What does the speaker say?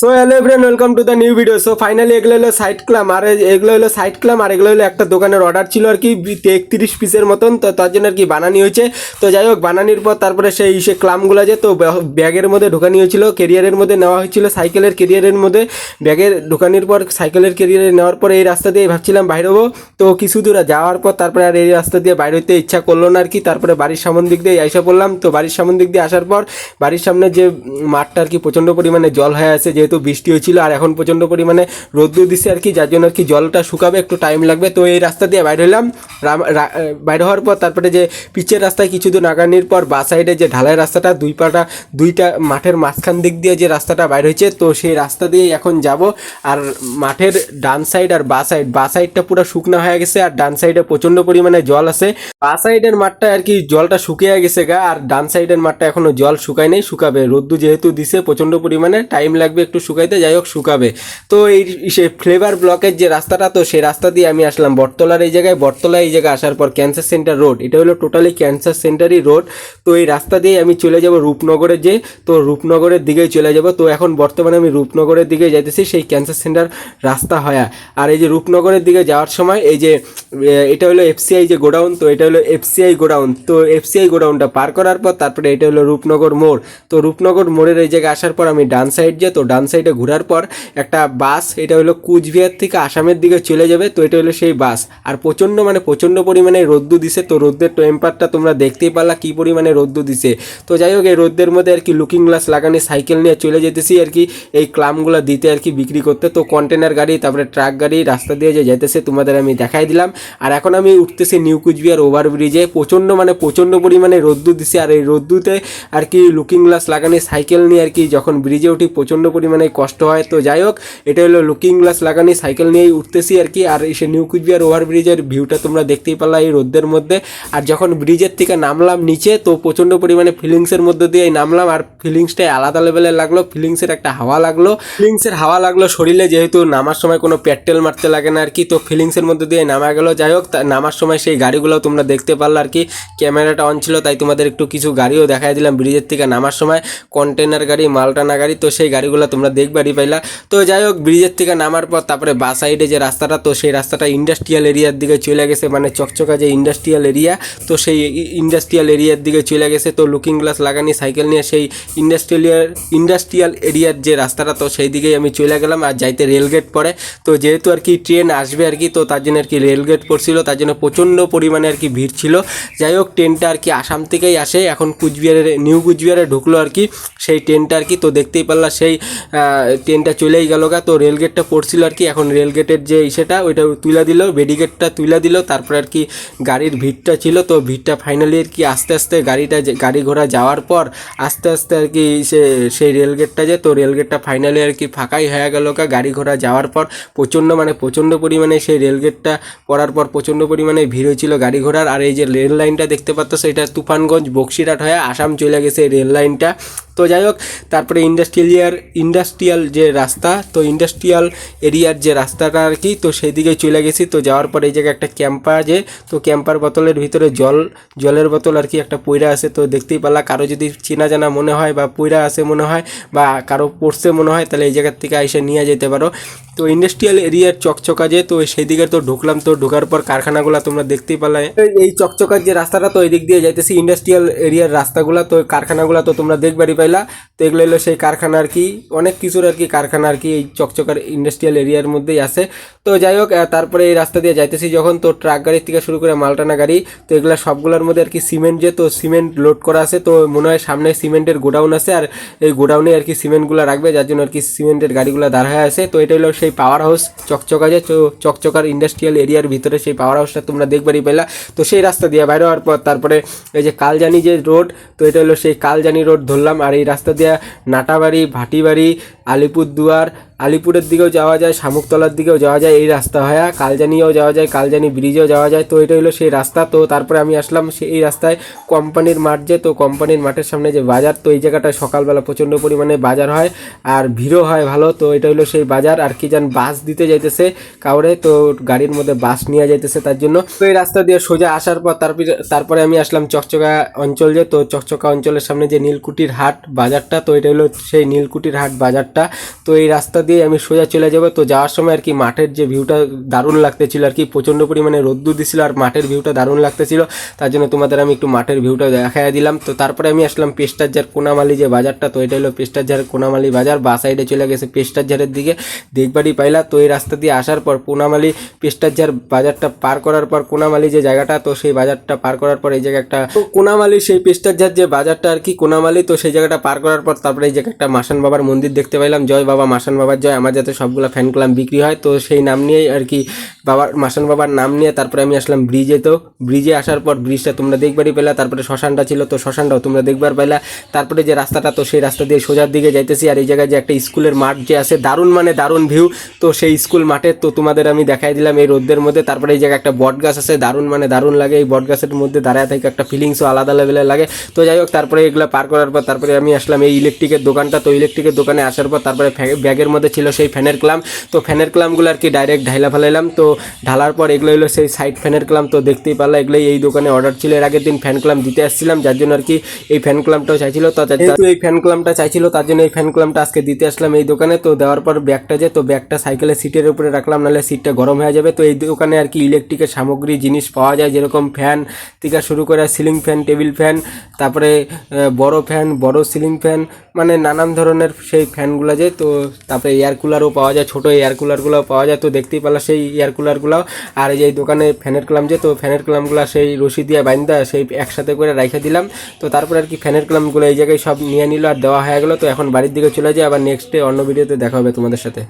So hello everyone, welcome to the new video. So finally এগুলো হলো side ক্লাম, আর এগুলো হলো সাইড ক্লাম, আর এগুলো হলো একটা দোকানের অর্ডার ছিল আর কি 31 পিসের মতন। তো তার জন্য আর কি বানানি হয়েছে। তো যাই হোক, বানানির পর তারপরে সে ক্লামগুলো যে তো ব্যাগের মধ্যে ঢোকানি হয়েছিল, কেরিয়ারের মধ্যে নেওয়া হয়েছিল, সাইকেলের কেরিয়ারের মধ্যে ব্যাগের ঢোকানির পর সাইকেলের কেরিয়ারে নেওয়ার পর এই রাস্তা দিয়ে ভাবছিলাম বাইরে হবো। তো কিছু দূর যাওয়ার পর তারপরে আর এই রাস্তা দিয়ে বাইরে হইতে ইচ্ছা করলো না আর কি। তারপরে বাড়ির সামন দিক দিয়ে এসে পড়লাম। তো বাড়ির সামন দিক দিয়ে আসার পর বাড়ির সামনে যে মাঠটা আর কি প্রচণ্ড পরিমাণে জল হয়ে আছে, যেহেতু বৃষ্টি হয়েছিল আর এখন প্রচণ্ড পরিমাণে রোদ্দুর দিছে আর কি, যার জন্য আর কি জলটা শুকাবে, একটু টাইম লাগবে। তো এই রাস্তা দিয়ে বাইরে হলাম। বাইরে হওয়ার পর তারপরে যে পিচের রাস্তায় কিছু দূর আগানির পর বা সাইডে যে ঢালাই রাস্তাটা দুইটা মাঠের মাঝখান দিক দিয়ে যে রাস্তাটা বাইর হয়েছে, তো সেই রাস্তা দিয়ে এখন যাব। আর মাঠের ডান সাইড আর বা সাইডটা পুরো শুকনো হয়ে গেছে, আর ডান সাইডে প্রচণ্ড পরিমাণে জল আছে। বা সাইডের মাঠটা আর কি জলটা শুকিয়ে গেছে গা, আর ডান সাইডের মাঠটা এখনো জল শুকায় নেই, শুকাবে। রোদ্দু যেহেতু দিছে প্রচণ্ড পরিমাণে, টাইম লাগবে একটু শুকাইতে, যাই হোক শুকাবে। তো এই সে ফ্লেভার ব্লকের যে রাস্তাটা, তো সেই রাস্তা দিয়ে আমি আসলাম বটতলার এই জায়গায়। বটতলা এই জায়গায় আসার পর ক্যান্সার সেন্টার রোড, এটা হলো টোটালি ক্যান্সার সেন্টারই রোড। তো এই রাস্তা দিয়ে আমি চলে যাব রূপনগরে, যে তো রূপনগরের দিকেই চলে যাব। তো এখন বর্তমানে আমি রূপনগরের দিকে যাইতেছি, সেই ক্যান্সার সেন্টার রাস্তা হয়। আর এই যে রূপনগরের দিকে যাওয়ার সময় এই যে এটা হলো এফসিআই যে গোডাউন, তো এটা হলো এফসিআই গোডাউন। তো এফসিআই গোডাউনটা পার করার পর তারপরে এটা হলো রূপনগর মোড়। তো রূপনগর মোড়ের এই জায়গায় আসার পর আমি ডান সাইড যে, তো ডান সাইডে ঘোরার পর একটা বাস, এটা হলো কুচবিহার থেকে আসামের দিকে চলে যাবে। তো এটা হলো সেই বাস। আর প্রচণ্ড পরিমাণে রোদ্দু দিছে। তো রোদ্দের টেম্পারটা তোমরা দেখতেই পারলা কি পরিমাণে রোদ্দু দিছে। তো যাই হোক, এই রোদ্দের মধ্যে আর কি লুকিং গ্লাস লাগানি সাইকেল নিয়ে চলে যেতেছি আর কি এই ক্লামগুলো দিতে আর কি বিক্রি করতে। তো কন্টেনার গাড়ি তারপরে ট্রাক গাড়ি রাস্তা দিয়ে যে যেতেছে তোমাদের আমি দেখাই দিলাম। আর এখন আমি উঠতেছি নিউ কুচবিহার ওভারব্রিজে। প্রচণ্ড পরিমাণে রোদ্দু দিছে, আর এই রোদ্দুতে আর কি লুকিং গ্লাস লাগানি সাইকেল নিয়ে আর কি যখন ব্রিজে উঠি প্রচণ্ড পরিমাণে কষ্ট হয়। তো যাই হোক, এটা হলো লুকিং গ্লাস লাগানি সাইকেল নিয়েই উঠতেছি আর কি। আর সে নিউ কুচবিহার ওভারব্রিজের ভিউটা তোমরা দেখতেই পারলা এই রোদ্দের মধ্যে। আর যখন ব্রিজের থেকে নামলাম নিচে, তো প্রচণ্ড পরিমাণে ফিলিংসের মধ্যে দিয়ে নামলাম, আর ফিলিংসটাই আলাদা লেভেলের লাগলো। ফিলিংসের একটা হাওয়া লাগলো শরীরে, যেহেতু নামার সময় কোনো পেট্রোল মারতে লাগে না আর কি। তো ফিলিংসের মধ্যে দিয়ে নামা গেল। যাই হোক, নামার সময় সেই গাড়িগুলো তোমরা দেখতে পারলে আর কি। ক্যামেরাটা অন ছিল তাই তোমাদের একটু কিছু গাড়িও দেখাই দিলাম ব্রিজের থেকে নামার সময়, কন্টেনার গাড়ি, মালটানা গাড়ি। তো সেই গাড়িগুলো তোমরা দেখবারই পাইলা। তো যাই হোক, ব্রিজের থেকে নামার পর তারপরে বা সাইডে যে রাস্তাটা, তো সেই রাস্তাটা ইন্ডাস্ট্রিয়াল এরিয়ার দিকে চলে গেছে, মানে চকচকা যে ইন্ডাস্ট্রিয়াল এরিয়া, তো সেই ইন্ডাস্ট্রিয়াল এরিয়ার দিকে চলে গেছে। তো লুকিং গ্লাস লাগানি সাইকেল নিয়ে সেই ইন্ডাস্ট্রিয়াল এরিয়ার যে রাস্তাটা, তো সেই দিকেই আমি চলে গেলাম। আর যাইতে রেলগেট পড়ে, তো যেহেতু আর কি ট্রেন আসবে আর কি, তো তার জন্য আর কি রেলগেট পড়ছিল, তার জন্য প্রচণ্ড পরিমাণে আর কি ভিড় ছিল। যাই হোক, ট্রেনটা আর কি আসাম থেকেই আসে, এখন নিউ কুচবিহারে ঢুকলো আর কি সেই ট্রেনটা আর কি। তো দেখতেই পারলা সেই ট্রেনটা চলেই গেল গা। তো রেলগেটটা পড়ছিল আর কি, এখন রেলগেটের যে সেটা ওইটা তুলে দিল, বেডিগেটটা তুলে দিল। তারপরে আর কি গাড়ির ভিড়টা ছিল, তো ভিড়টা ফাইনালি আর কি আস্তে আস্তে গাড়ি ঘোড়া যাওয়ার পর আস্তে আস্তে আর কি সেই রেলগেটটা যে, তো রেলগেটটা ফাইনালি আর কি ফাঁকাই হয়ে গেল গা গাড়ি ঘোড়া যাওয়ার পর। প্রচণ্ড পরিমাণে সেই রেলগেটটা পড়ার পর প্রচণ্ড পরিমাণে ভিড় হয়েছিল গাড়ি ঘোড়ার। আর এই যে রেল লাইনটা দেখতে পাচ্ছ, এটা তুফানগঞ্জ বক্সিরহাট হয়ে আসাম চলে গেছে এই রেল লাইনটা। তো যাই হোক, তারপরে ইন্ডাস্ট্রিয়াল যে রাস্তা, তো ইন্ডাস্ট্রিয়াল এরিয়ার যে রাস্তাটা আর কি, তো সেই দিকে চলে গেছি। তো যাওয়ার পর এই জায়গায় একটা ক্যাম্পার যে, তো ক্যাম্পার বোতলের ভিতরে জলের বোতল আর কি একটা পইরা আছে। তো দেখতেই পারলা, কারো যদি চেনা জানা মনে হয় বা পইরা আছে মনে হয় বা কারো পড়ছে মনে হয়, তাহলে এই জায়গার থেকে এসে নিয়ে যেতে পারো। তো ইন্ডাস্ট্রিয়াল এরিয়ার চকচকা যে, তো সেই দিকে তো ঢুকলাম। তো ঢোকার পর কারখানাগুলো তোমরা দেখতেই পারলে, এই চকচকার যে রাস্তাটা, তো এই দিক দিয়ে যাইতেছি ইন্ডাস্ট্রিয়াল এরিয়ার রাস্তাগুলো, তো কারখানাগুলো তো তোমরা দেখবারই পাইলা। তো এগুলো হলো সেই কারখানা আর কি, অনেক কিছুর আর কি কারখানা আর কি এই চকচকার ইন্ডাস্ট্রিয়াল এরিয়ার মধ্যেই আছে। তো যাই হোক, তারপরে এই রাস্তা দিয়ে যাইতেছি যখন, তো ট্রাক গাড়ির থেকে শুরু করে মালটানা গাড়ি, তো এগুলো সবগুলোর মধ্যে আর কি সিমেন্ট যে, তো সিমেন্ট লোড করা আছে। তো মনে হয় সামনে সিমেন্টের গোডাউন আছে, আর এই গোডাউনে আর কি সিমেন্টগুলো রাখবে, যার জন্য আর কি সিমেন্টের গাড়িগুলো দাঁড় হয়ে আছে। তো এটা হলো সেই পাওয়ার হাউস চকচকা যে, তো চকচকার ইন্ডাস্ট্রিয়াল এরিয়ার ভিতরে সেই পাওয়ার হাউসটা তোমরা দেখবারই পেলা। তো সেই রাস্তা দিয়ে বাইরে হওয়ার পর তারপরে এই যে কালজানি যে রোড, তো এটা হলো সেই কালজানি রোড ধরলাম। আর এই রাস্তা দিয়ে নাটাবাড়ি, ভাটিবাড়ি, আলিপুরদুয়ার, আলিপুরের দিকেও যাওয়া যায়, শামুকতলার দিকেও যাওয়া যায়, এই রাস্তা হয়ে কালজানিও যাওয়া যায়, কালজানি ব্রিজেও যাওয়া যায়। তো এটা হলো সেই রাস্তা। তো তারপরে আমি আসলাম সেই রাস্তায় কোম্পানির মাঠ, যে তো কোম্পানির মাঠের সামনে যে বাজার, তো এই জায়গাটায় সকালবেলা প্রচণ্ড পরিমাণে বাজার হয় আর ভিড়ও হয় ভালো। তো এটা হলো সেই বাজার। আর কি যেন বাস দিতে যাইতেছে কাউরে, তো গাড়ির মধ্যে বাস নিয়ে যাইতেছে তার জন্য। তো এই রাস্তা দিয়ে সোজা আসার পর তারপরে আমি আসলাম চকচকা অঞ্চল, যে তো চকচকা অঞ্চলের সামনে যে নীলকুঠির হাট বাজারটা, তো এটা হলো সেই নীলকুঠির হাট বাজারটা। তো এই রাস্তা দিয়ে আমি সোজা চলে যাব। তো যাওয়ার সময় আর কি মাঠের যে ভিউটা দারুণ লাগতেছিল আর কি, প্রচণ্ড পরিমাণে রোদ্দুর দিছিল আর মাঠের ভিউটা দারুণ লাগতেছিল, তার জন্য তোমাদের আমি একটু মাঠের ভিউটা দেখাই দিলাম। তো তারপরে আমি আসলাম পেস্টারঝাড় কোনামালি যে বাজারটা, তো এটা হলো পেস্টারঝাড় কোনামালি বাজার। বা সাইডে চলে গেছে পেস্টারঝাড়ের দিকে, দেখবারই পাইলা। তো এই রাস্তা দিয়ে আসার পর কোনামালি পেস্টারঝাড় বাজারটা পার করার পর কোনামালি যে জায়গাটা, তো সেই বাজারটা পার করার পর এই জায়গায় একটা কোনামালি সেই পেস্টারঝাড় যে বাজারটা আর কি কোনামালি, তো সেই জায়গাটা পার করার পর তারপরে এই জায়গায় একটা মাসান বাবার মন্দির দেখতে পাইলাম। জয় বাবা মাসান বাবার জয়। আমার যাতে সবগুলো ফ্যান ক্লাব বিক্রি হয়, তো সেই নাম নিয়েই আর কি বাবার মাসান বাবার নাম নিয়ে তারপরে আমি আসলাম ব্রিজে। তো ব্রিজে আসার পর ব্রিজটা তোমরা দেখবারই পেলা। তারপরে শ্মশানটা ছিল, তো শ্মশানটাও তোমরা দেখবার পাইলা। তারপরে যে রাস্তাটা, তো সেই রাস্তা দিয়ে সোজার দিকে যাইতেছি। আর এই জায়গায় যে একটা স্কুলের মাঠ যে আছে, দারুণ মানে দারুণ ভিউ। তো সেই স্কুল মাঠে তো তোমাদের আমি দেখাই দিলাম এই রোদের মধ্যে। তারপরে এই জায়গায় একটা বট গাছ আছে, দারুণ মানে দারুণ লাগে। এই বট গাছের মধ্যে দাঁড়ায় থেকে একটা ফিলিংসও আলাদা লেভেলের লাগে। তো যাই হোক, তারপরে এগুলো পার করার পর তারপরে আমি আসলাম এই ইলেকট্রিকের দোকানটা। তো ইলেকট্রিকের দোকানে আসার পর তারপরে ব্যাগের মধ্যে ছিল সেই ফ্যানের ক্লাম। তো ফ্যানের ক্লামগুলো আর কি ডাইরেক্ট ঢাইলা ফেলাইলাম। তো ঢালার পর এগুলো হলো সেই সাইড ফ্যানের ক্লাম। তো দেখতেই পারলাম এগুলোই এই দোকানে অর্ডার ছিল। এর আগের দিন ফ্যান ক্লাম দিতে আসছিলাম, যার জন্য আর কি এই ফ্যান ক্লামটাও চাইছিল। তো এই ফ্যান ক্লামটা চাইছিল, তার জন্য এই ফ্যান ক্লামটা আজকে দিতে আসলাম এই দোকানে। তো দেওয়ার পর ব্যাগটা যে, তো ব্যাগটা সাইকেলের সিটের উপরে রাখলাম, নাহলে সিটটা গরম হয়ে যাবে। তো এই দোকানে আর কি ইলেকট্রিকের সামগ্রী জিনিস পাওয়া যায়, যেরকম ফ্যান থেকে শুরু করে সিলিং ফ্যান, টেবিল ফ্যান, তারপরে বড় ফ্যান, বড় সিলিং ফ্যান, মানে নানান ধরনের সেই ফ্যানগুলো যে। তো তারপরে এয়ার কুলারও পাওয়া যায়, ছোটো এয়ার কুলারগুলোও পাওয়া যায়। তো দেখতেই পারলাম সেই এয়ার কুলারগুলো। আর এই দোকানে ফ্যানের ক্লাম যে, তো ফ্যানের ক্লামগুলো সেই রশি দিয়ে বাইন্দা সেই একসাথে করে রেখে দিলাম। তো তারপরে আর কি ফ্যানের ক্লামগুলো এই জায়গায় সব নিয়ে নিল আর দেওয়া হয়ে গেলো। তো এখন বাড়ির দিকে চলে যাই, আবার নেক্সট ডে অন্য ভিডিওতে দেখা হবে তোমাদের সাথে।